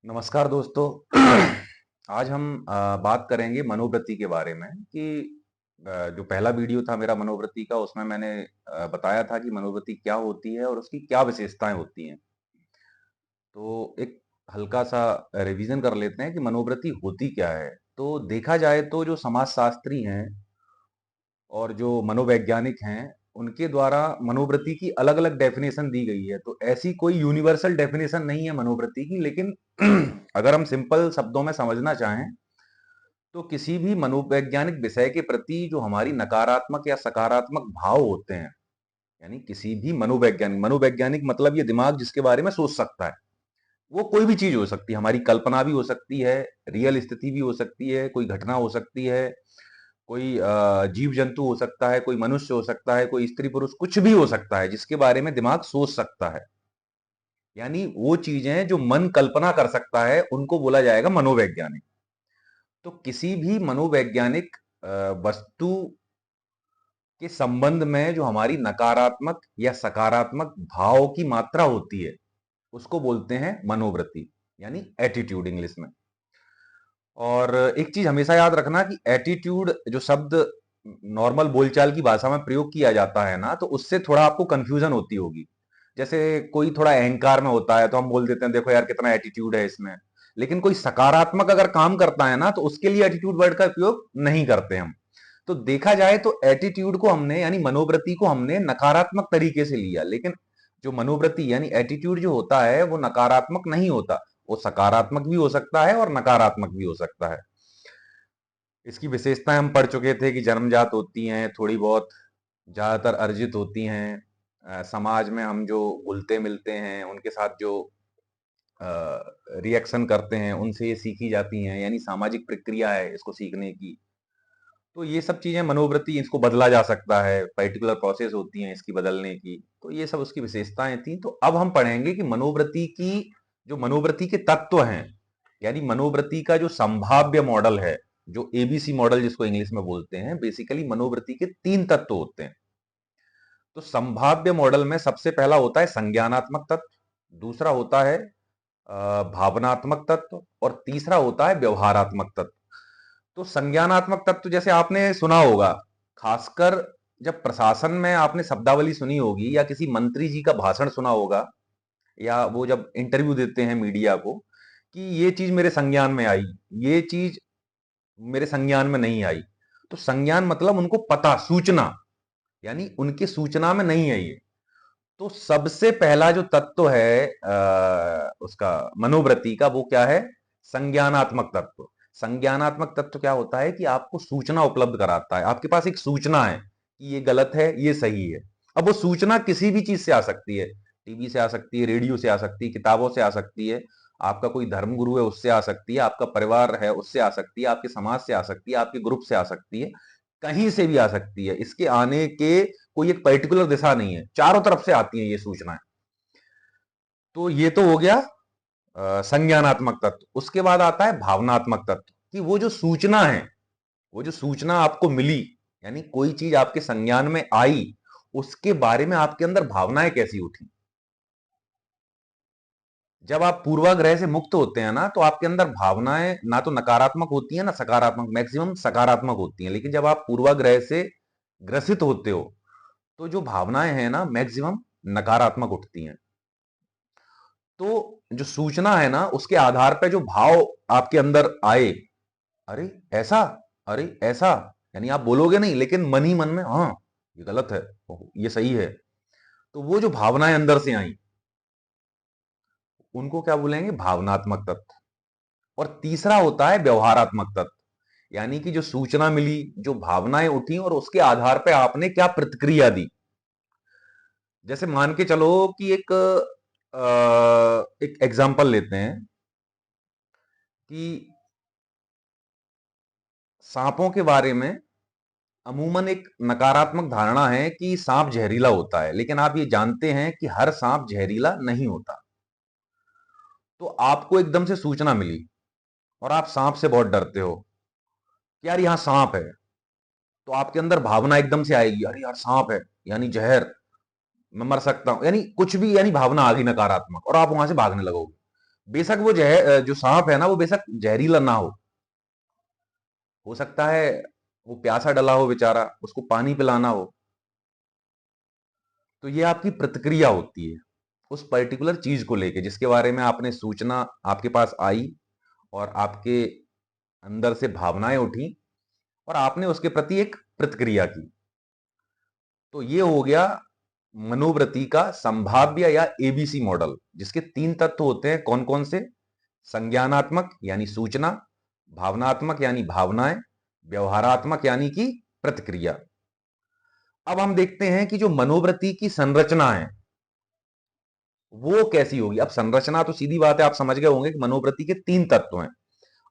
नमस्कार दोस्तों। आज हम बात करेंगे मनोवृत्ति के बारे में कि जो पहला वीडियो था मेरा मनोवृत्ति का, उसमें मैंने बताया था कि मनोवृत्ति क्या होती है और उसकी क्या विशेषताएं होती हैं। तो एक हल्का सा रिवीजन कर लेते हैं कि मनोवृत्ति होती क्या है। तो देखा जाए तो जो समाजशास्त्री हैं और जो मनोवैज्ञानिक हैं, उनके द्वारा मनोवृत्ति की अलग-अलग डेफिनेशन दी गई है। तो ऐसी कोई यूनिवर्सल डेफिनेशन नहीं है मनोवृत्ति की, लेकिन अगर हम सिंपल शब्दों में समझना चाहें, तो किसी भी मनोवैज्ञानिक विषय के प्रति जो हमारी नकारात्मक या सकारात्मक भाव होते हैं, यानी किसी भी मनोवैज्ञानिक मनोवैज्ञानिक मतलब ये दिमाग जिसके बारे में सोच सकता है, वो कोई भी चीज़ हो सकती है, हमारी कल्पना भी हो सकती है, रियल स्थिति भी हो सकती है, कोई घटना हो सकती है, कोई जीव-जंतु हो सकता है, कोई मनुष्य हो सकता है, कोई स्त्री-पुरुष, कुछ भी हो सकता है, जिसके बारे में दिमाग सोच सकता है। यानी वो चीज़ें जो मन कल्पना कर सकता है, उनको बोला जाएगा मनोवैज्ञानिक। तो किसी भी मनोवैज्ञानिक वस्तु के संबंध में जो हमारी नकारात्मक या सकारात्मक भाव की मात्रा होती है, उसको बोलते हैं मनोवृत्ति, यानी एटीट्यूड इंग्लिश में। और एक चीज हमेशा याद रखना कि एटीट्यूड जो शब्द नॉर्मल बोलचाल की भाषा में प्रयोग किया जाता है ना, तो उससे थोड़ा आपको कंफ्यूजन होती होगी। जैसे कोई थोड़ा अहंकार में होता है तो हम बोल देते हैं देखो यार कितना एटीट्यूड है इसमें। लेकिन कोई सकारात्मक अगर काम करता है ना, तो उसके लिए एटीट्यूड वर्ड का उपयोग नहीं करते हम। तो देखा जाए तो एटीट्यूड को हमने यानी मनोवृत्ति को हमने नकारात्मक तरीके से लिया, लेकिन जो मनोवृत्ति यानी एटीट्यूड जो होता है वो नकारात्मक नहीं होता। वो सकारात्मक भी हो सकता है और नकारात्मक भी हो सकता है। इसकी विशेषताएं हम पढ़ चुके थे कि जन्मजात होती हैं, थोड़ी बहुत ज्यादातर अर्जित होती हैं। समाज में हम जो घुलते मिलते हैं, उनके साथ जो रिएक्शन करते हैं, उनसे ये सीखी जाती हैं, यानी सामाजिक प्रक्रिया है इसको सीखने की। तो ये सब चीजें मनोवृत्ति, इसको बदला जा सकता है, पर्टिकुलर प्रोसेस होती हैं इसकी बदलने की। तो ये सब उसकी विशेषताएं थी। तो अब हम पढ़ेंगे कि मनोवृत्ति की जो मनोवृत्ति के तत्व हैं, यानी मनोवृत्ति का जो संभाव्य मॉडल है, जो एबीसी मॉडल जिसको इंग्लिश में बोलते हैं, बेसिकली मनोवृत्ति के 3 तत्व होते हैं। तो संभाव्य मॉडल में सबसे पहला होता है संज्ञानात्मक तत्व, दूसरा होता है भावनात्मक तत्व और तीसरा होता है व्यवहारात्मक तत्व। तो संज्ञानात्मक तत्व जैसे आपने सुना होगा, खासकर जब प्रशासन में आपने शब्दावली सुनी होगी या किसी मंत्री जी का भाषण सुना होगा, या वो जब इंटरव्यू देते हैं मीडिया को कि ये चीज मेरे संज्ञान में आई, ये चीज मेरे संज्ञान में नहीं आई। तो संज्ञान मतलब उनको पता, सूचना, यानी उनके सूचना में नहीं है ये। तो सबसे पहला जो तत्व है उसका मनोवृत्ति का, वो क्या है? संज्ञानात्मक तत्व। संज्ञानात्मक तत्व क्या होता है कि आपको सूचना उपलब्ध कराता है। आपके पास एक सूचना है कि ये गलत है, ये सही है। अब वो सूचना किसी भी चीज से आ सकती है, टीवी से आ सकती है, रेडियो से आ सकती है, किताबों से आ सकती है, आपका कोई धर्म गुरु है उससे आ सकती है, आपका परिवार है उससे आ सकती है, आपके समाज से आ सकती है, आपके ग्रुप से आ सकती है, कहीं से भी आ सकती है। इसके आने के कोई एक पर्टिकुलर दिशा नहीं है, चारों तरफ से आती हैं ये सूचनाएं। तो ये तो हो गया संज्ञानात्मक तत्व। उसके बाद आता है भावनात्मक तत्व, कि वो जो सूचना है, वो जो सूचना आपको मिली, यानी कोई चीज आपके संज्ञान में आई, उसके बारे में आपके अंदर भावनाएं कैसी उठी। जब आप पूर्वाग्रह से मुक्त होते हैं ना, तो आपके अंदर भावनाएं ना तो नकारात्मक होती हैं ना सकारात्मक, मैक्सिमम सकारात्मक होती हैं। लेकिन जब आप पूर्वाग्रह से ग्रसित होते हो, तो जो भावनाएं हैं ना मैक्सिमम नकारात्मक उठती हैं। तो जो सूचना है ना, उसके आधार पर जो भाव आपके अंदर आए, अरे ऐसा, अरे ऐसा, यानी आप बोलोगे नहीं लेकिन मन ही मन में हाँ ये गलत है, ये सही है। तो वो जो भावनाएं अंदर से आई, उनको क्या बोलेंगे? भावनात्मक तत्व। और तीसरा होता है व्यवहारात्मक तत्व, यानी कि जो सूचना मिली, जो भावनाएं उठी और उसके आधार पर आपने क्या प्रतिक्रिया दी। जैसे मान के चलो कि एक एग्जाम्पल लेते हैं कि सांपों के बारे में अमूमन एक नकारात्मक धारणा है कि सांप जहरीला होता है, लेकिन आप ये जानते हैं कि हर सांप जहरीला नहीं होता। तो आपको एकदम से सूचना मिली और आप सांप से बहुत डरते हो कि यार यहां सांप है। तो आपके अंदर भावना एकदम से आएगी, अरे यार सांप है, यानी जहर, मैं मर सकता हूं, यानी कुछ भी, यानी भावना आ गई नकारात्मक, और आप वहां से भागने लगोगे। बेशक वो जो सांप है ना, वो बेशक जहरीला ना हो सकता है वो प्यासा डला हो बेचारा, उसको पानी पिलाना हो। तो ये आपकी प्रतिक्रिया होती है उस पर्टिकुलर चीज को लेके, जिसके बारे में आपने सूचना आपके पास आई और आपके अंदर से भावनाएं उठी और आपने उसके प्रति एक प्रतिक्रिया की। तो ये हो गया मनोवृत्ति का संभाव्य या एबीसी मॉडल, जिसके 3 तत्व होते हैं। कौन कौन से? संज्ञानात्मक यानी सूचना, भावनात्मक यानी भावनाएं, व्यवहारात्मक यानी कि प्रतिक्रिया। अब हम देखते हैं कि जो मनोवृत्ति की संरचना है वो कैसी होगी। अब संरचना तो सीधी बात है, आप समझ गए होंगे कि मनोवृत्ति के 3 तत्व हैं।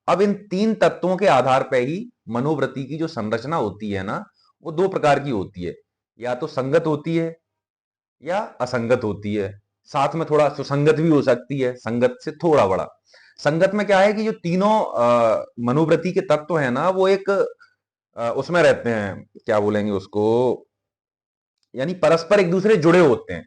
अब इन 3 तत्वों के आधार पर ही मनोवृत्ति की जो संरचना होती है ना, वो 2 प्रकार की होती है। या तो संगत होती है या असंगत होती है, साथ में थोड़ा सुसंगत भी हो सकती है, संगत से थोड़ा बड़ा। संगत में क्या है कि जो तीनों मनोवृत्ति के तत्व हैं ना, वो एक उसमें रहते हैं, क्या बोलेंगे उसको, यानी परस्पर एक दूसरे जुड़े होते हैं।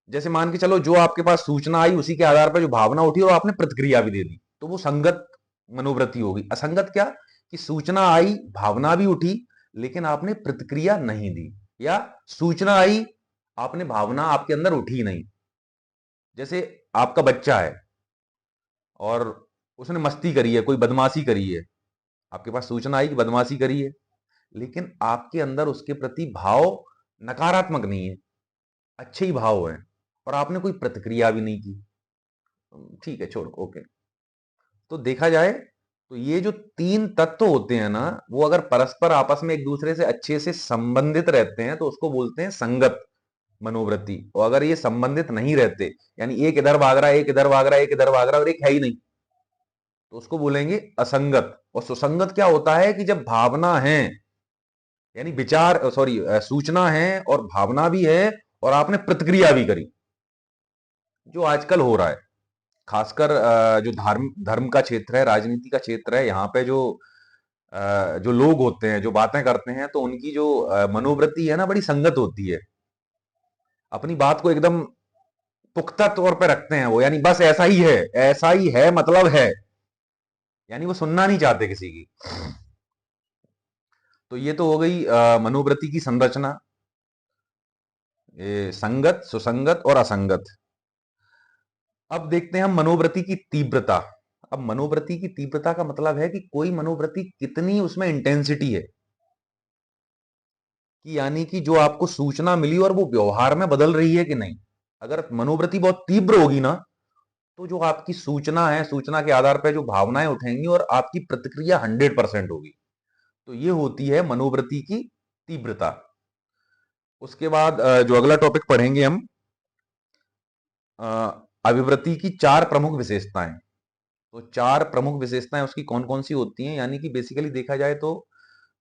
जैसे मान के चलो, जो आपके पास सूचना आई उसी के आधार पर जो भावना उठी और आपने प्रतिक्रिया भी दे दी, तो वो संगत मनोवृत्ति होगी। असंगत क्या? कि सूचना आई, भावना भी उठी, लेकिन आपने प्रतिक्रिया नहीं दी। या सूचना आई, आपने भावना आपके अंदर उठी नहीं। जैसे आपका बच्चा है और उसने मस्ती करी है, कोई बदमाशी करी है, आपके पास सूचना आई कि बदमाशी करी है, लेकिन आपके अंदर उसके प्रति भाव नकारात्मक नहीं है, अच्छे ही भाव हैं, और आपने कोई प्रतिक्रिया भी नहीं की। ठीक है, छोड़ो, ओके। तो देखा जाए तो ये जो 3 तत्व होते हैं ना, वो अगर परस्पर आपस में एक दूसरे से अच्छे से संबंधित रहते हैं तो उसको बोलते हैं संगत मनोवृत्ति। और अगर ये संबंधित नहीं रहते, यानी एक इधर भाग रहा है, एक इधर भाग रहा है, एक इधर भाग रहा है और एक है ही नहीं, तो उसको बोलेंगे असंगत। और सुसंगत क्या होता है कि जब भावना है, यानी विचार, सॉरी, सूचना है और भावना भी है और आपने प्रतिक्रिया भी करी, जो आजकल हो रहा है। खासकर जो धर्म धर्म का क्षेत्र है, राजनीति का क्षेत्र है, यहाँ पे जो लोग होते हैं, जो बातें करते हैं, तो उनकी जो मनोवृत्ति है ना, बड़ी संगत होती है। अपनी बात को एकदम पुख्ता तौर पे रखते हैं वो, यानी बस ऐसा ही है, ऐसा ही है, मतलब है, यानी वो सुनना नहीं चाहते किसी की। तो ये तो हो गई मनोवृत्ति की संरचना, ये संगत, सुसंगत और असंगत। अब देखते हैं हम मनोवृत्ति की तीव्रता। अब मनोवृत्ति की तीव्रता का मतलब है कि कोई मनोवृत्ति कितनी उसमें इंटेंसिटी है, कि यानी कि जो आपको सूचना मिली और वो व्यवहार में बदल रही है कि नहीं। अगर मनोवृत्ति बहुत तीव्र होगी ना, तो जो आपकी सूचना है, सूचना के आधार पर जो भावनाएं उठेंगी और आपकी प्रतिक्रिया 100% होगी। तो ये होती है मनोवृत्ति की तीव्रता। उसके बाद जो अगला टॉपिक पढ़ेंगे हम, अ, अभिवृत्ति की 4 प्रमुख विशेषताएं। तो 4 प्रमुख विशेषताएं उसकी कौन कौन सी होती हैं, यानी कि बेसिकली देखा जाए तो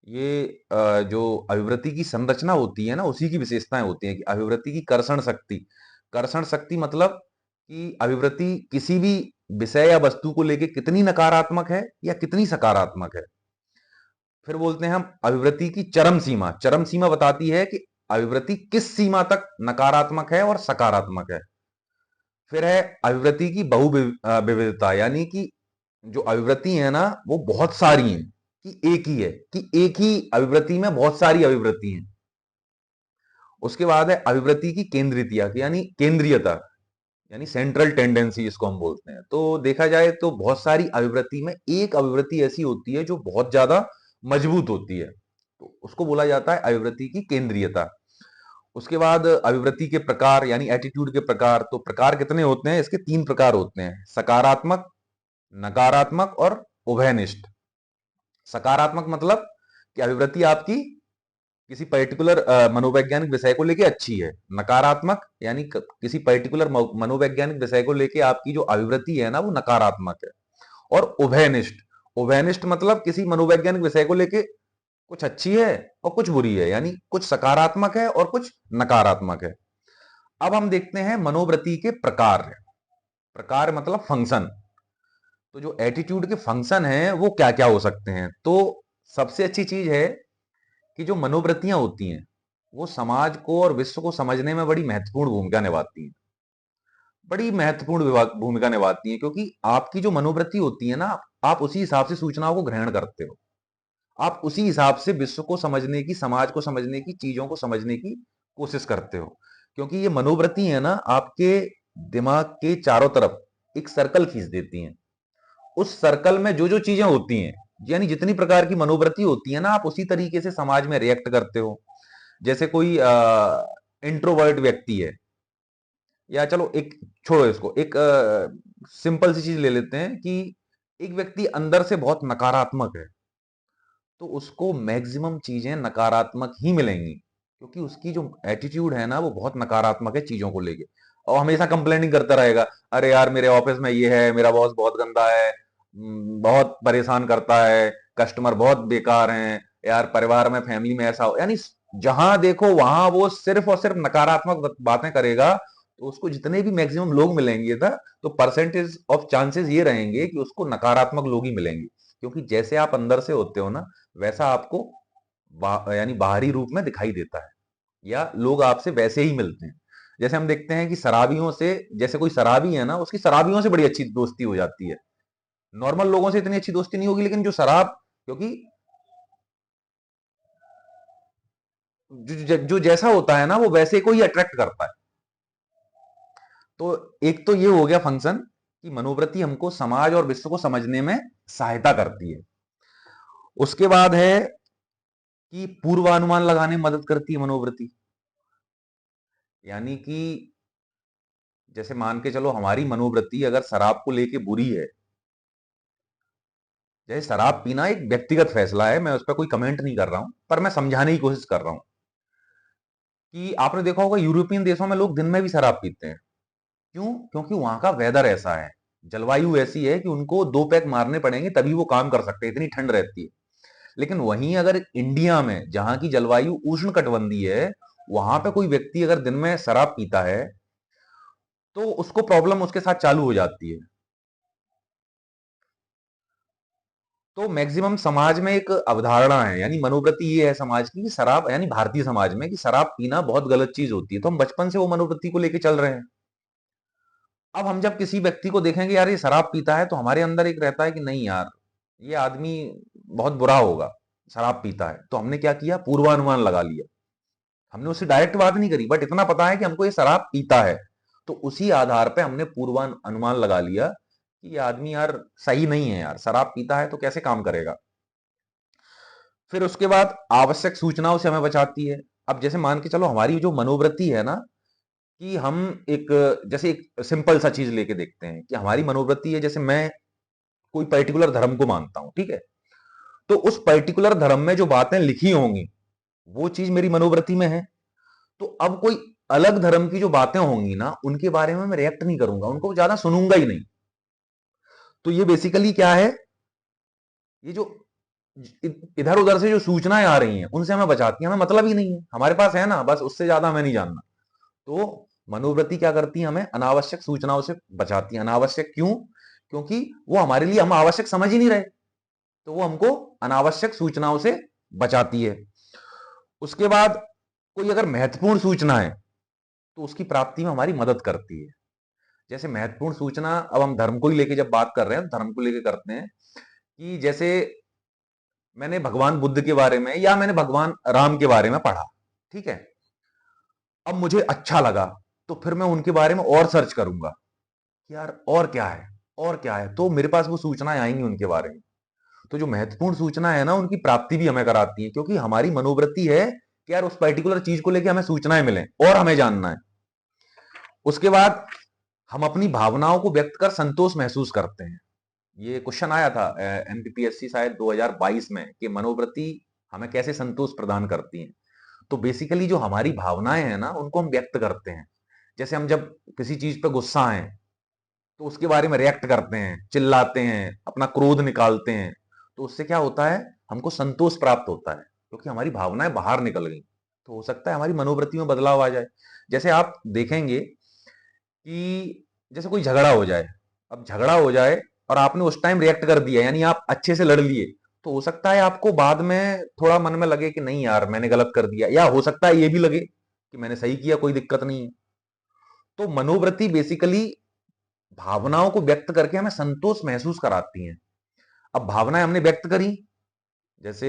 ये जो अभिवृत्ति की संरचना होती है ना, उसी की विशेषताएं होती हैं। कि अभिवृत्ति की कर्षण शक्ति। कर्षण शक्ति मतलब कि अभिवृत्ति किसी भी विषय या वस्तु को लेके कितनी नकारात्मक है या कितनी सकारात्मक है। फिर बोलते हैं हम अभिवृत्ति की चरम सीमा। चरम सीमा बताती है कि अभिवृत्ति किस सीमा तक नकारात्मक है और सकारात्मक है। फिर है अभिवृत्ति की विविधता, यानी कि जो अभिवृत्ति है ना, वो बहुत सारी हैं, कि एक ही है, कि एक ही अभिवृत्ति में बहुत सारी अभिवृत्ति हैं। उसके बाद है अभिवृत्ति की केंद्रितता, यानी केंद्रीयता, यानी सेंट्रल टेंडेंसी जिसको हम बोलते हैं। तो देखा जाए तो बहुत सारी अभिवृत्ति में एक अभिवृत्ति ऐसी होती है जो बहुत ज्यादा मजबूत होती है, तो उसको बोला जाता है अभिवृत्ति की केंद्रीयता। उसके बाद अभिवृत्ति के प्रकार, यानी एटीट्यूड के प्रकार। तो प्रकार कितने होते हैं? इसके 3 प्रकार होते हैं: सकारात्मक, नकारात्मक और उभयनिष्ठ। सकारात्मक मतलब कि अभिवृत्ति आपकी किसी पर्टिकुलर मनोवैज्ञानिक विषय को लेके अच्छी है। नकारात्मक यानी किसी पर्टिकुलर मनोवैज्ञानिक विषय को लेके आपकी जो अभिवृत्ति है ना, वो नकारात्मक है। और उभयनिष्ठ, उभयनिष्ठ मतलब किसी मनोवैज्ञानिक विषय को लेके कुछ अच्छी है और कुछ बुरी है, यानी कुछ सकारात्मक है और कुछ नकारात्मक है। अब हम देखते हैं मनोवृत्ति के प्रकार। प्रकार मतलब फंक्शन। तो जो एटीट्यूड के फंक्शन हैं वो क्या क्या हो सकते हैं? तो सबसे अच्छी चीज है कि जो मनोवृत्तियां होती हैं वो समाज को और विश्व को समझने में बड़ी महत्वपूर्ण भूमिका निभाती हैं। बड़ी महत्वपूर्ण भूमिका निभाती हैं, क्योंकि आपकी जो मनोवृत्ति होती है ना, आप उसी हिसाब से सूचनाओं को ग्रहण करते हो। आप उसी हिसाब से विश्व को समझने की, समाज को समझने की, चीजों को समझने की कोशिश करते हो। क्योंकि ये मनोवृत्ति है ना, आपके दिमाग के चारों तरफ एक सर्कल खींच देती हैं। उस सर्कल में जो जो चीजें होती हैं, यानी जितनी प्रकार की मनोवृत्ति होती है ना, आप उसी तरीके से समाज में रिएक्ट करते हो। जैसे कोई इंट्रोवर्ट व्यक्ति है, या चलो एक छोड़ो इसको, एक सिंपल सी चीज ले लेते हैं कि एक व्यक्ति अंदर से बहुत नकारात्मक है, तो उसको मैक्सिमम चीजें नकारात्मक ही मिलेंगी, क्योंकि उसकी जो एटीट्यूड है ना, वो बहुत नकारात्मक है चीजों को लेके। और हमेशा कंप्लेनिंग करता रहेगा, अरे यार मेरे ऑफिस में ये है, मेरा बॉस बहुत गंदा है, बहुत परेशान करता है, कस्टमर बहुत बेकार हैं, यार परिवार में, फैमिली में ऐसा हो, यानी जहां देखो वहां वो सिर्फ और सिर्फ नकारात्मक बातें करेगा। तो उसको जितने भी मैक्सिमम लोग मिलेंगे था, तो परसेंटेज ऑफ चांसेस ये रहेंगे कि उसको नकारात्मक लोग ही मिलेंगे। क्योंकि जैसे आप अंदर से होते हो ना, वैसा आपको यानी बाहरी रूप में दिखाई देता है, या लोग आपसे वैसे ही मिलते हैं। जैसे हम देखते हैं कि शराबियों से, जैसे कोई शराबी है ना, उसकी शराबियों से बड़ी अच्छी दोस्ती हो जाती है। नॉर्मल लोगों से इतनी अच्छी दोस्ती नहीं होगी, लेकिन जो शराब, क्योंकि जो जैसा होता है ना, वो वैसे को ही अट्रैक्ट करता है। तो एक तो ये हो गया फंक्शन कि मनोवृत्ति हमको समाज और विश्व को समझने में सहायता करती है। उसके बाद है कि पूर्वानुमान लगाने में मदद करती है मनोवृत्ति। यानी कि जैसे मान के चलो, हमारी मनोवृत्ति अगर शराब को लेके बुरी है, जैसे शराब पीना एक व्यक्तिगत फैसला है, मैं उस पर कोई कमेंट नहीं कर रहा हूं, पर मैं समझाने की कोशिश कर रहा हूं कि आपने देखा होगा यूरोपियन देशों में लोग दिन में भी शराब पीते हैं। क्यों? क्योंकि वहां का वेदर ऐसा है, जलवायु ऐसी है कि उनको 2 पैक मारने पड़ेंगे तभी वो काम कर सकते हैं, इतनी ठंड रहती है। लेकिन वहीं अगर इंडिया में, जहां की जलवायु उष्ण कटिबंधीय है, वहां पे कोई व्यक्ति अगर दिन में शराब पीता है, तो उसको प्रॉब्लम उसके साथ चालू हो जाती है। तो मैक्सिमम समाज में एक अवधारणा है, यानी मनोवृत्ति ये है समाज की, कि शराब, यानी भारतीय समाज में, कि शराब पीना बहुत गलत चीज होती है। तो हम बचपन से वो मनोवृत्ति को लेके चल रहे हैं। अब हम जब किसी व्यक्ति को देखेंगे, यार ये शराब पीता है, तो हमारे अंदर एक रहता है कि नहीं यार, ये आदमी बहुत बुरा होगा, शराब पीता है। तो हमने क्या किया, पूर्वानुमान लगा लिया। हमने उससे डायरेक्ट बात नहीं करी, बट इतना पता है कि हमको ये शराब पीता है। तो उसी आधार पे हमने पूर्वानुमान लगा लिया कि ये आदमी यार सही नहीं है, यार शराब पीता है तो कैसे काम करेगा। फिर उसके बाद आवश्यक सूचनाओं से हमें बचाती है। अब जैसे मान के चलो, हमारी जो मनोवृत्ति है ना, कि हम एक, जैसे एक सिंपल सा चीज लेके देखते हैं कि हमारी मनोवृत्ति है, जैसे मैं कोई पर्टिकुलर धर्म को मानता हूं, ठीक है, तो उस पर्टिकुलर धर्म में जो बातें लिखी होंगी, वो चीज मेरी मनोवृत्ति में है। तो अब कोई अलग धर्म की जो बातें होंगी ना, उनके बारे में मैं रिएक्ट नहीं करूंगा, उनको ज्यादा सुनूंगा ही नहीं। तो ये बेसिकली क्या है, ये जो इधर उधर से जो सूचनाएं आ रही हैं, उनसे हमें बचाती हैं, हमें मतलब ही नहीं है, हमारे पास है ना, बस उससे ज्यादा हमें नहीं जानना। तो मनोवृत्ति क्या करती है, हमें अनावश्यक सूचनाओं से बचाती है। अनावश्यक क्यों? क्योंकि वो हमारे लिए, हम आवश्यक समझ ही नहीं रहे, तो वो हमको अनावश्यक सूचनाओं से बचाती है। उसके बाद कोई अगर महत्वपूर्ण सूचना है, तो उसकी प्राप्ति में हमारी मदद करती है। जैसे महत्वपूर्ण सूचना, अब हम धर्म को ही लेके जब बात कर रहे हैं, तो धर्म को लेके करते हैं कि जैसे मैंने भगवान बुद्ध के बारे में, या मैंने भगवान राम के बारे में पढ़ा, ठीक है, अब मुझे अच्छा लगा, तो फिर मैं उनके बारे में और सर्च करूंगा कि यार और क्या है, और क्या है, तो मेरे पास वो सूचनाएं आएंगी उनके बारे में। तो जो महत्वपूर्ण सूचना है ना, उनकी प्राप्ति भी हमें कराती है, क्योंकि हमारी मनोवृत्ति है कि यार उस पर्टिकुलर चीज को लेकर हमें सूचनाएं मिलें और हमें जानना है। उसके बाद हम अपनी भावनाओं को व्यक्त कर संतोष महसूस करते हैं। ये क्वेश्चन आया था एमपीपीएससी शायद 2022 में, कि मनोवृत्ति हमें कैसे संतोष प्रदान करती है। तो बेसिकली जो हमारी भावनाएं हैं ना, उनको हम व्यक्त करते हैं। जैसे हम जब किसी चीज पे गुस्सा हैं, तो उसके बारे में रिएक्ट करते हैं, चिल्लाते हैं, अपना क्रोध निकालते हैं। तो उससे क्या होता है, हमको संतोष प्राप्त होता है, क्योंकि हमारी भावनाएं बाहर निकल गई। तो हो सकता है हमारी मनोवृत्ति में बदलाव आ जाए। जैसे आप देखेंगे कि जैसे कोई झगड़ा हो जाए, अब झगड़ा हो जाए और आपने उस टाइम रिएक्ट कर दिया, यानी आप अच्छे से लड़ लिए, तो हो सकता है आपको बाद में थोड़ा मन में लगे कि नहीं यार मैंने गलत कर दिया, या हो सकता है ये भी लगे कि मैंने सही किया, कोई दिक्कत नहीं है। तो मनोवृत्ति बेसिकली भावनाओं को व्यक्त करके हमें संतोष महसूस कराती हैं। अब भावनाएं हमने व्यक्त करी, जैसे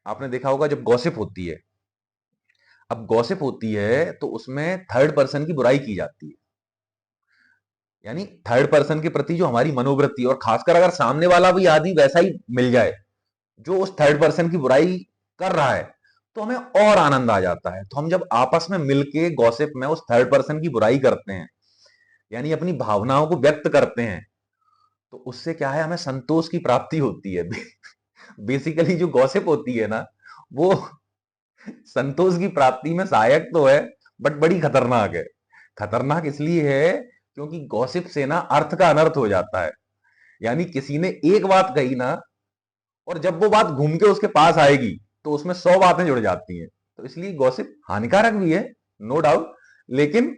आपने देखा होगा जब गॉसिप होती है, अब गॉसिप होती है तो उसमें थर्ड पर्सन की बुराई की जाती है, यानी थर्ड पर्सन के प्रति जो हमारी मनोवृत्ति, और खासकर अगर सामने वाला भी आदि वैसा ही मिल जाए जो उस थर्ड पर्सन की बुराई कर रहा है, तो हमें और आनंद आ जाता है। तो हम जब आपस में मिलके गॉसिप में उस थर्ड पर्सन की बुराई करते हैं, यानी अपनी भावनाओं को व्यक्त करते हैं, तो उससे क्या है, हमें संतोष की प्राप्ति होती है। बेसिकली जो गॉसिप होती है ना, वो संतोष की प्राप्ति में सहायक तो है, बट बड़ी खतरनाक है। खतरनाक इसलिए है क्योंकि गॉसिप से ना अर्थ का अनर्थ हो जाता है। यानी किसी ने एक बात कही ना, और जब वो बात घूम के उसके पास आएगी तो उसमें 100 बातें जुड़ जाती हैं। तो इसलिए गॉसिप हानिकारक भी है, नो डाउट, लेकिन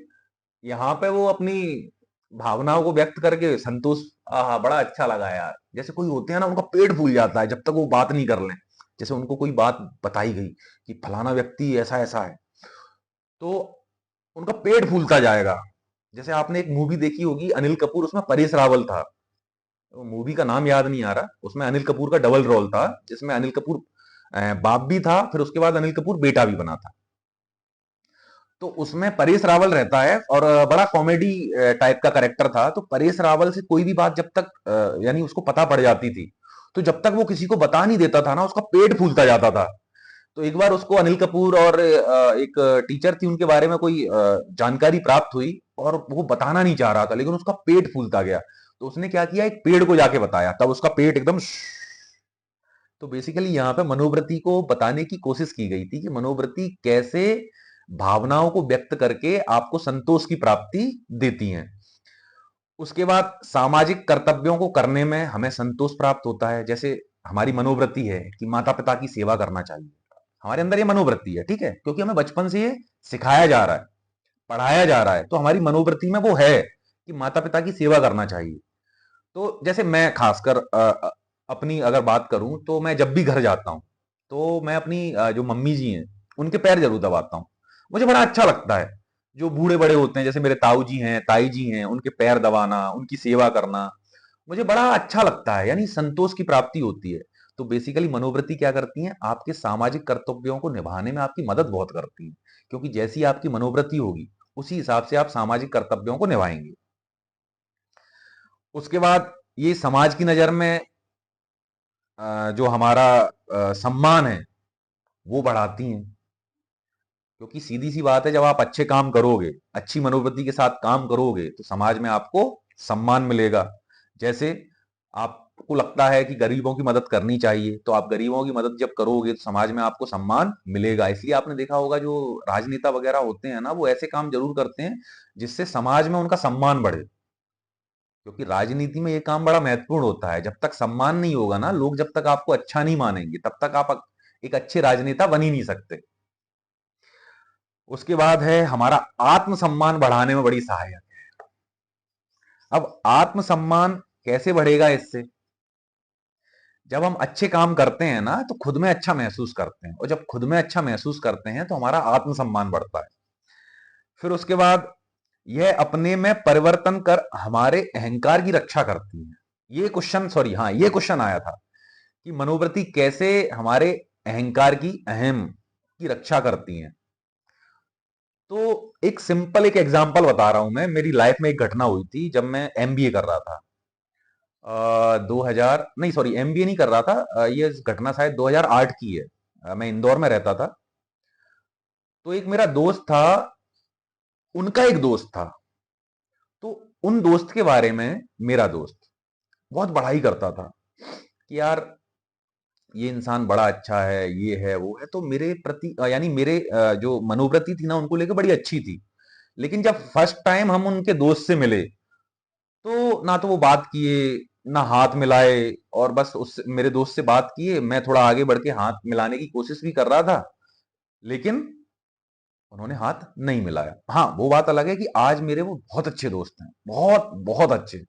यहां पे वो अपनी भावनाओं को व्यक्त करके संतोष, आहा बड़ा अच्छा लगा यार, जैसे कोई होते हैं ना उनका पेट फूल जाता है जब तक वो बात नहीं कर लें। जैसे उनको कोई बात बताई गई कि फलाना व्यक्ति ऐसा ऐसा है, तो उनका पेट फूलता जाएगा। जैसे आपने एक मूवी देखी होगी अनिल कपूर, उसमें परेश रावल था, मूवी का नाम याद नहीं आ रहा, उसमें अनिल कपूर का डबल रोल था, जिसमें अनिल कपूर बाप भी था, फिर उसके बाद अनिल कपूर बेटा भी बना था। तो उसमें परेश रावल रहता है और बड़ा कॉमेडी टाइप का करेक्टर था। तो परेश रावल से कोई भी बात जब तक यानी उसको पता पड़ जाती थी, तो जब तक वो किसी को बता नहीं देता था ना, उसका पेट फूलता जाता था। तो एक बार उसको अनिल कपूर और एक टीचर थी, उनके बारे में कोई जानकारी प्राप्त हुई, और वो बताना नहीं चाह रहा था, लेकिन उसका पेट फूलता गया। तो उसने क्या किया, एक पेड़ को जाके बताया, तब उसका पेट एकदम तो बेसिकली यहाँ पे मनोवृत्ति को बताने की कोशिश की गई थी कि मनोवृत्ति कैसे भावनाओं को व्यक्त करके आपको संतोष की प्राप्ति देती हैं। उसके बाद सामाजिक कर्तव्यों को करने में हमें संतोष प्राप्त होता है। जैसे हमारी मनोवृत्ति है कि माता पिता की सेवा करना चाहिए, हमारे अंदर ये मनोवृत्ति है, ठीक है, क्योंकि हमें बचपन से ये सिखाया जा रहा है, पढ़ाया जा रहा है, तो हमारी मनोवृत्ति में वो है कि माता पिता की सेवा करना चाहिए। तो जैसे मैं खासकर अपनी अगर बात करूं, तो मैं जब भी घर जाता हूं, तो मैं अपनी जो मम्मी जी हैं उनके पैर जरूर दबाता हूं। मुझे बड़ा अच्छा लगता है, जो बूढ़े बड़े होते हैं, जैसे मेरे ताऊ जी हैं, ताई जी हैं, उनके पैर दबाना, उनकी सेवा करना मुझे बड़ा अच्छा लगता है, यानी संतोष की प्राप्ति होती है। तो बेसिकली मनोवृत्ति क्या करती है, आपके सामाजिक कर्तव्यों को निभाने में आपकी मदद बहुत करती है, क्योंकि जैसी आपकी मनोवृत्ति होगी उसी हिसाब से आप सामाजिक कर्तव्यों को निभाएंगे। उसके बाद ये समाज की नजर में जो हमारा सम्मान है वो बढ़ाती हैं, क्योंकि सीधी सी बात है, जब आप अच्छे काम करोगे, अच्छी मनोवृत्ति के साथ काम करोगे, तो समाज में आपको सम्मान मिलेगा। जैसे आपको लगता है कि गरीबों की मदद करनी चाहिए, तो आप गरीबों की मदद जब करोगे तो समाज में आपको सम्मान मिलेगा। इसलिए आपने देखा होगा जो राजनेता वगैरह होते हैं ना, वो ऐसे काम जरूर करते हैं जिससे समाज में उनका सम्मान बढ़े, क्योंकि राजनीति में ये काम बड़ा महत्वपूर्ण होता है। जब तक सम्मान नहीं होगा ना, लोग जब तक आपको अच्छा नहीं मानेंगे, तब तक आप एक अच्छे राजनेता बन ही नहीं सकते। उसके बाद है हमारा आत्मसम्मान बढ़ाने में बड़ी सहायक। अब आत्मसम्मान कैसे बढ़ेगा इससे, जब हम अच्छे काम करते हैं ना, तो खुद में अच्छा महसूस करते हैं, और जब खुद में अच्छा महसूस करते हैं तो हमारा आत्मसम्मान बढ़ता है। फिर उसके बाद यह अपने में परिवर्तन कर हमारे अहंकार की रक्षा करती है। ये क्वेश्चन, सॉरी, हाँ, ये क्वेश्चन आया था कि मनोवृत्ति कैसे हमारे अहंकार की, अहम की रक्षा करती है। तो एक सिंपल एक एग्जांपल बता रहा हूं मैं, मेरी लाइफ में एक घटना हुई थी जब मैं एमबीए कर रहा था। 2000 नहीं, सॉरी, एमबीए नहीं कर रहा था, ये घटना शायद 2008 की है। मैं इंदौर में रहता था। तो एक मेरा दोस्त था, उनका एक दोस्त था। तो उन दोस्त के बारे में मेरा दोस्त बहुत बढ़ाई करता था कि यार ये इंसान बड़ा अच्छा है, ये है वो है। तो मेरे प्रति यानी मेरे जो मनोवृत्ति थी ना उनको लेकर बड़ी अच्छी थी। लेकिन जब फर्स्ट टाइम हम उनके दोस्त से मिले, तो ना तो वो बात किए, ना हाथ मिलाए, और बस उस मेरे दोस्त से बात किए, मैं थोड़ा आगे बढ़ के हाथ मिलाने की कोशिश भी कर रहा था, लेकिन उन्होंने हाथ नहीं मिलाया। हाँ, वो बात अलग है कि आज मेरे वो बहुत अच्छे दोस्त हैं, बहुत बहुत अच्छे।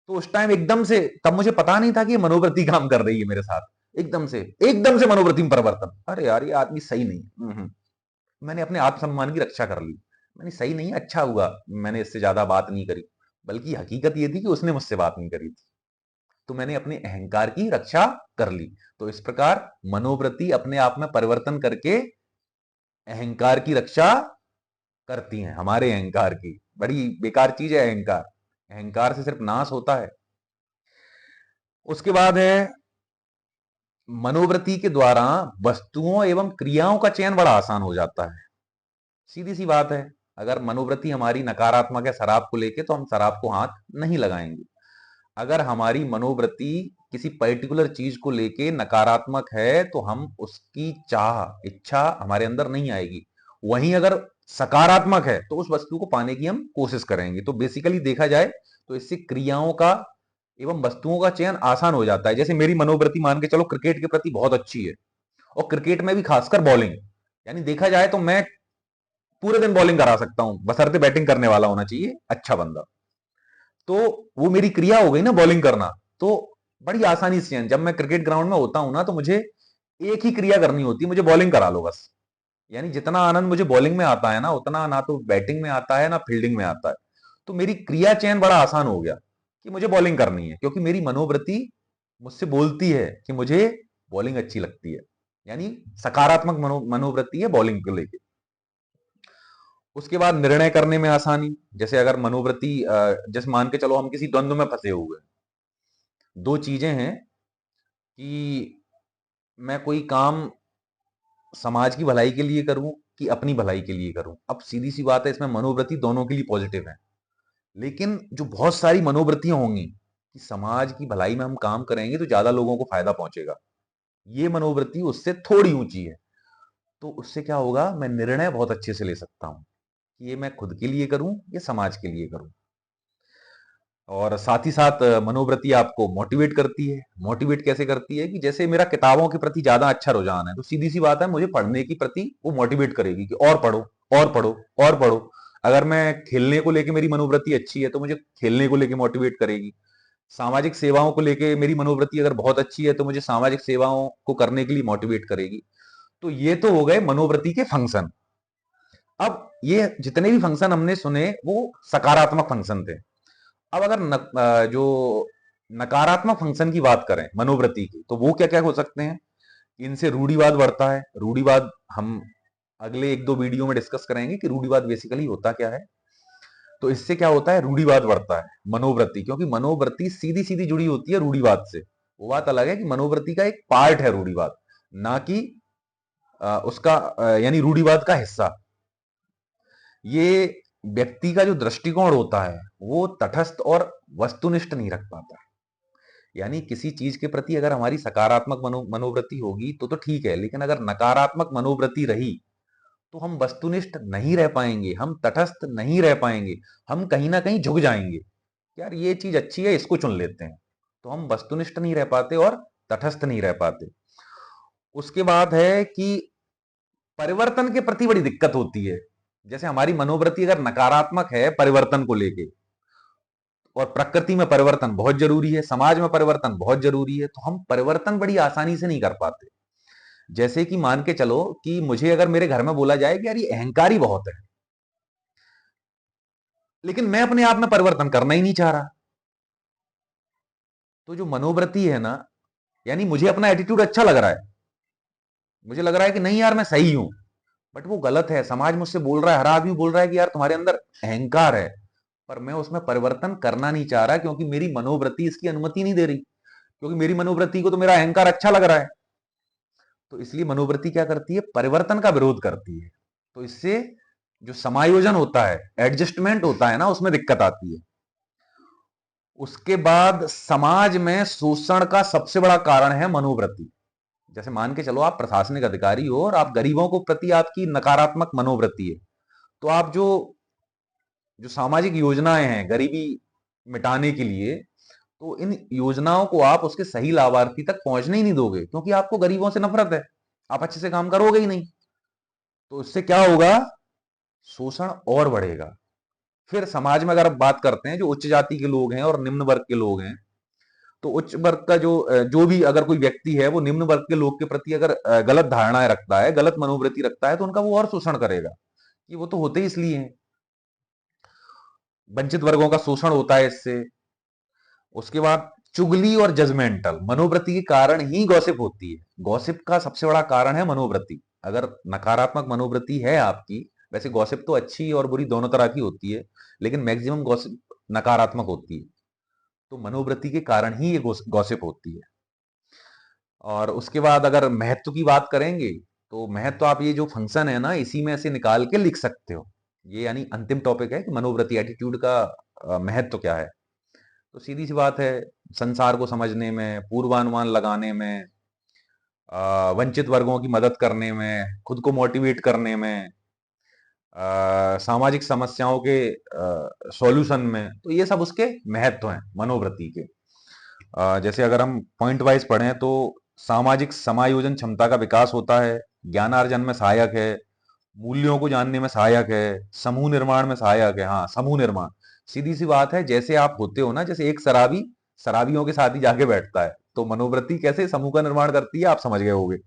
तो उस टाइम एकदम से, तब मुझे पता नहीं था कि ये मनोवृत्ति काम कर रही है मेरे साथ। एकदम से मनोवृत्ति में परिवर्तन, अरे यार ये आदमी सही नहीं है। मैंने अपने आत्मसम्मान की रक्षा कर ली। मैंने, सही नहीं, अच्छा हुआ मैंने इससे ज्यादा बात नहीं करी। बल्कि हकीकत ये थी कि उसने मुझसे बात नहीं करी थी। तो मैंने अपने अहंकार की रक्षा कर ली। तो इस प्रकार मनोवृत्ति अपने आप में परिवर्तन करके अहंकार की रक्षा करती हैं, हमारे अहंकार की। बड़ी बेकार चीज है अहंकार। अहंकार से सिर्फ नाश होता है। उसके बाद है मनोवृत्ति के द्वारा वस्तुओं एवं क्रियाओं का चयन बड़ा आसान हो जाता है। सीधी सी बात है, अगर मनोवृत्ति हमारी नकारात्मक है शराब को लेके, तो हम शराब को हाथ नहीं लगाएंगे। अगर हमारी मनोवृत्ति किसी पर्टिकुलर चीज को लेके नकारात्मक है, तो हम उसकी चाह इच्छा हमारे अंदर नहीं आएगी। वहीं अगर सकारात्मक है तो उस वस्तु को पाने की हम कोशिश करेंगे। तो बेसिकली देखा जाए तो इससे क्रियाओं का एवं वस्तुओं का चयन आसान हो जाता है। जैसे मेरी मनोवृत्ति मान के चलो क्रिकेट के प्रति बहुत अच्छी है, और क्रिकेट में भी खासकर बॉलिंग, यानी देखा जाए तो मैं पूरे दिन बॉलिंग करा सकता हूं, बशर्ते बैटिंग करने वाला होना चाहिए अच्छा बंदा। तो वो मेरी क्रिया हो गई ना बॉलिंग करना। तो बड़ी आसानी से जब मैं क्रिकेट ग्राउंड में होता हूं ना, तो मुझे एक ही क्रिया करनी होती है, मुझे बॉलिंग करा लो बस। यानी जितना आनंद मुझे बॉलिंग में आता है ना, उतना ना तो बैटिंग में आता है ना फील्डिंग में आता है। तो मेरी क्रिया चयन बड़ा आसान हो गया कि मुझे बॉलिंग करनी है, क्योंकि मेरी मनोवृत्ति मुझसे बोलती है कि मुझे बॉलिंग अच्छी लगती है। यानी सकारात्मक मनोवृत्ति है बॉलिंग को लेके। उसके बाद निर्णय करने में आसानी। जैसे अगर मनोवृत्ति जैसे मान के चलो हम किसी द्वंद्व में फंसे हुए हैं, दो चीजें हैं कि मैं कोई काम समाज की भलाई के लिए करूं कि अपनी भलाई के लिए करूं। अब सीधी सी बात है, इसमें मनोवृत्ति दोनों के लिए पॉजिटिव है। लेकिन जो बहुत सारी मनोवृत्तियां होंगी कि समाज की भलाई में हम काम करेंगे तो ज्यादा लोगों को फायदा पहुंचेगा, ये मनोवृत्ति उससे थोड़ी ऊंची है। तो उससे क्या होगा, मैं निर्णय बहुत अच्छे से ले सकता हूं कि ये मैं खुद के लिए करूं या समाज के लिए करूं। और साथ ही साथ मनोवृत्ति आपको मोटिवेट करती है। मोटिवेट कैसे करती है कि जैसे मेरा किताबों के प्रति ज्यादा अच्छा रुझान है, तो सीधी सी बात है मुझे पढ़ने की प्रति वो मोटिवेट करेगी कि और पढ़ो और पढ़ो और पढ़ो। अगर मैं खेलने को लेके मेरी मनोवृत्ति अच्छी है तो मुझे खेलने को लेके मोटिवेट करेगी। सामाजिक सेवाओं को लेके मेरी मनोवृत्ति अगर बहुत अच्छी है तो मुझे सामाजिक सेवाओं को करने के लिए मोटिवेट करेगी। तो ये तो हो गए मनोवृत्ति के फंक्शन। अब ये जितने भी फंक्शन हमने सुने वो सकारात्मक फंक्शन थे। अब अगर जो नकारात्मक फंक्शन की बात करें मनोवृत्ति की, तो वो क्या क्या हो सकते हैं। इनसे रूढ़िवाद बढ़ता है। रूढ़िवाद हम अगले एक दो वीडियो में डिस्कस करेंगे कि रूढ़िवाद बेसिकली होता क्या है। तो इससे क्या होता है, रूढ़िवाद बढ़ता है मनोवृत्ति, क्योंकि मनोवृत्ति सीधी सीधी जुड़ी होती है रूढ़िवाद से। वो बात अलग है कि मनोवृत्ति का एक पार्ट है रूढ़िवाद, ना कि उसका यानी रूढ़िवाद का हिस्सा। ये व्यक्ति का जो दृष्टिकोण होता है वो तटस्थ और वस्तुनिष्ठ नहीं रख पाता। यानी किसी चीज के प्रति अगर हमारी सकारात्मक मनोवृत्ति होगी तो ठीक है, लेकिन अगर नकारात्मक मनोवृत्ति रही तो हम वस्तुनिष्ठ नहीं रह पाएंगे, हम तटस्थ नहीं रह पाएंगे। हम कहीं ना कहीं झुक जाएंगे, यार ये चीज अच्छी है इसको चुन लेते हैं। तो हम वस्तुनिष्ठ नहीं रह पाते और तटस्थ नहीं रह पाते। उसके बाद है कि परिवर्तन के प्रति बड़ी दिक्कत होती है। जैसे हमारी मनोवृत्ति अगर नकारात्मक है परिवर्तन को लेके, और प्रकृति में परिवर्तन बहुत जरूरी है, समाज में परिवर्तन बहुत जरूरी है, तो हम परिवर्तन बड़ी आसानी से नहीं कर पाते। जैसे कि मान के चलो कि मुझे अगर मेरे घर में बोला जाए कि यार ये अहंकारी बहुत है, लेकिन मैं अपने आप में परिवर्तन करना ही नहीं चाह रहा। तो जो मनोवृत्ति है ना, यानी मुझे अपना एटीट्यूड अच्छा लग रहा है, मुझे लग रहा है कि नहीं यार मैं सही हूं, बट वो गलत है। समाज मुझसे बोल रहा है, हर आदमी बोल रहा है कि यार तुम्हारे अंदर अहंकार है, पर मैं उसमें परिवर्तन करना नहीं चाह रहा, क्योंकि मेरी मनोवृत्ति इसकी अनुमति नहीं दे रही। क्योंकि मेरी मनोवृत्ति को तो मेरा अहंकार अच्छा लग रहा है। तो इसलिए मनोवृत्ति क्या करती है, परिवर्तन का विरोध करती है। तो इससे जो समायोजन होता है, एडजस्टमेंट होता है ना, उसमें दिक्कत आती है। उसके बाद समाज में शोषण का सबसे बड़ा कारण है मनोवृत्ति। जैसे मान के चलो आप प्रशासनिक अधिकारी हो और आप गरीबों को प्रति आपकी नकारात्मक मनोवृत्ति है, तो आप जो जो सामाजिक योजनाएं हैं गरीबी मिटाने के लिए, तो इन योजनाओं को आप उसके सही लाभार्थी तक पहुंचने ही नहीं दोगे, क्योंकि आपको गरीबों से नफरत है। आप अच्छे से काम करोगे ही नहीं। तो इससे क्या होगा, शोषण और बढ़ेगा। फिर समाज में अगर आप बात करते हैं जो उच्च जाति के लोग हैं और निम्न वर्ग के लोग हैं, तो उच्च वर्ग का जो भी अगर कोई व्यक्ति है वो निम्न वर्ग के लोग के प्रति अगर गलत धारणाएं रखता है, गलत मनोवृत्ति रखता है, तो उनका वो और शोषण करेगा कि वो तो होते ही इसलिए हैं। वंचित वर्गों का शोषण होता है इससे। उसके बाद चुगली और जजमेंटल, मनोवृत्ति के कारण ही गॉसिप होती है। गॉसिप का सबसे बड़ा कारण है मनोवृत्ति। अगर नकारात्मक मनोवृत्ति है आपकी, वैसे गॉसिप तो अच्छी और बुरी दोनों तरह की होती है, लेकिन मैक्सिमम गॉसिप नकारात्मक होती है। तो मनोवृत्ति के कारण ही ये गॉसिप होती है। और उसके बाद अगर महत्व की बात करेंगे, तो महत्व आप ये जो फंक्शन है ना, इसी में से निकाल के लिख सकते हो। ये यानी अंतिम टॉपिक है कि मनोवृत्ति एटीट्यूड का महत्व क्या है। तो सीधी सी बात है, संसार को समझने में, पूर्वानुमान लगाने में, वंचित वर्गों की मदद करने में, खुद को मोटिवेट करने में, सामाजिक समस्याओं के सॉल्यूशन में, तो ये सब उसके महत्व हैं मनोवृत्ति के। जैसे अगर हम पॉइंट वाइज पढ़ें तो सामाजिक समायोजन क्षमता का विकास होता है, ज्ञानार्जन में सहायक है, मूल्यों को जानने में सहायक है, समूह निर्माण में सहायक है। हाँ, समूह निर्माण, सीधी सी बात है, जैसे आप होते हो ना, जैसे एक शराबी शराबियों के साथ ही जाके बैठता है, तो मनोवृत्ति कैसे समूह का निर्माण करती है आप समझ गए होगे।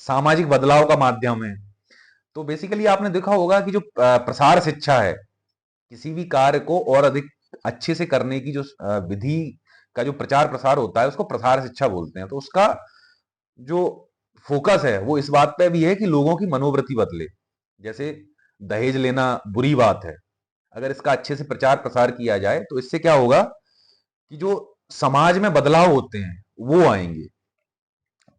सामाजिक बदलाव का माध्यम है। तो बेसिकली आपने देखा होगा कि जो प्रसार शिक्षा है, किसी भी कार्य को और अधिक अच्छे से करने की जो विधि का जो प्रचार प्रसार होता है, उसको प्रसार शिक्षा बोलते हैं। तो उसका जो फोकस है वो इस बात पे भी है कि लोगों की मनोवृत्ति बदले। जैसे दहेज लेना बुरी बात है, अगर इसका अच्छे से प्रचार प्रसार किया जाए तो इससे क्या होगा कि जो समाज में बदलाव होते हैं वो आएंगे।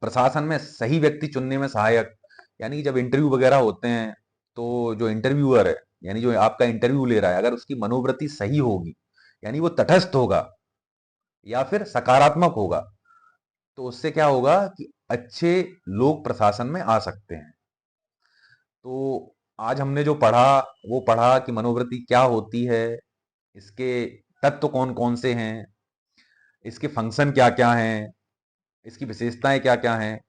प्रशासन में सही व्यक्ति चुनने में सहायक, यानी जब इंटरव्यू वगैरह होते हैं, तो जो इंटरव्यूअर है, यानी जो आपका इंटरव्यू ले रहा है, अगर उसकी मनोवृत्ति सही होगी, यानी वो तटस्थ होगा या फिर सकारात्मक होगा, तो उससे क्या होगा कि अच्छे लोग प्रशासन में आ सकते हैं। तो आज हमने जो पढ़ा, वो पढ़ा कि मनोवृत्ति क्या होती है, इसके तत्व कौन कौन से हैं, इसके फंक्शन क्या क्या हैं, इसकी विशेषताएं क्या क्या हैं।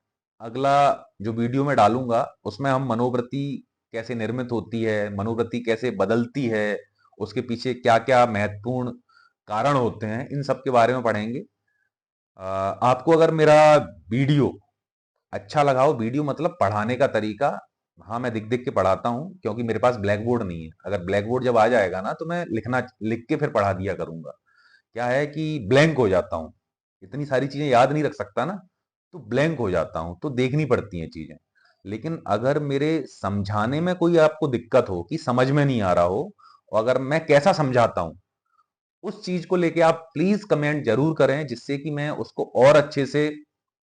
अगला जो वीडियो में डालूंगा उसमें हम मनोवृत्ति कैसे निर्मित होती है, मनोवृत्ति कैसे बदलती है, उसके पीछे क्या क्या महत्वपूर्ण कारण होते हैं, इन सब के बारे में पढ़ेंगे। आपको अगर मेरा वीडियो अच्छा लगा हो, वीडियो मतलब पढ़ाने का तरीका, हाँ मैं दिख दिख के पढ़ाता हूँ क्योंकि मेरे पास ब्लैक बोर्ड नहीं है। अगर ब्लैक बोर्ड जब आ जाएगा ना, तो मैं लिखना लिख के फिर पढ़ा दिया करूंगा। क्या है कि ब्लैंक हो जाता हूँ, इतनी सारी चीजें याद नहीं रख सकता ना, तो ब्लैंक हो जाता हूँ, तो देखनी पड़ती हैं चीजें। लेकिन अगर मेरे समझाने में कोई आपको दिक्कत हो कि समझ में नहीं आ रहा हो, और अगर मैं कैसा समझाता हूँ उस चीज को लेके आप प्लीज कमेंट जरूर करें, जिससे कि मैं उसको और अच्छे से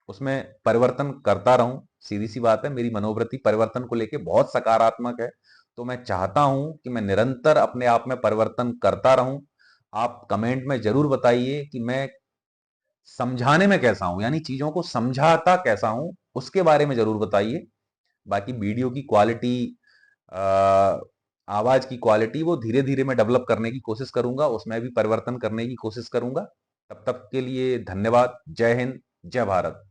उसमें परिवर्तन करता रहूं। सीधी सी बात है, मेरी मनोवृत्ति परिवर्तन को लेके बहुत सकारात्मक है, तो मैं चाहता हूं कि मैं निरंतर अपने आप में परिवर्तन करता रहूं। आप कमेंट में जरूर बताइए कि मैं समझाने में कैसा हूं, यानी चीजों को समझाता कैसा हूं, उसके बारे में जरूर बताइए। बाकी वीडियो की क्वालिटी, आवाज की क्वालिटी, वो धीरे धीरे मैं डेवलप करने की कोशिश करूंगा, उसमें भी परिवर्तन करने की कोशिश करूंगा। तब तक के लिए धन्यवाद। जय हिंद, जय भारत।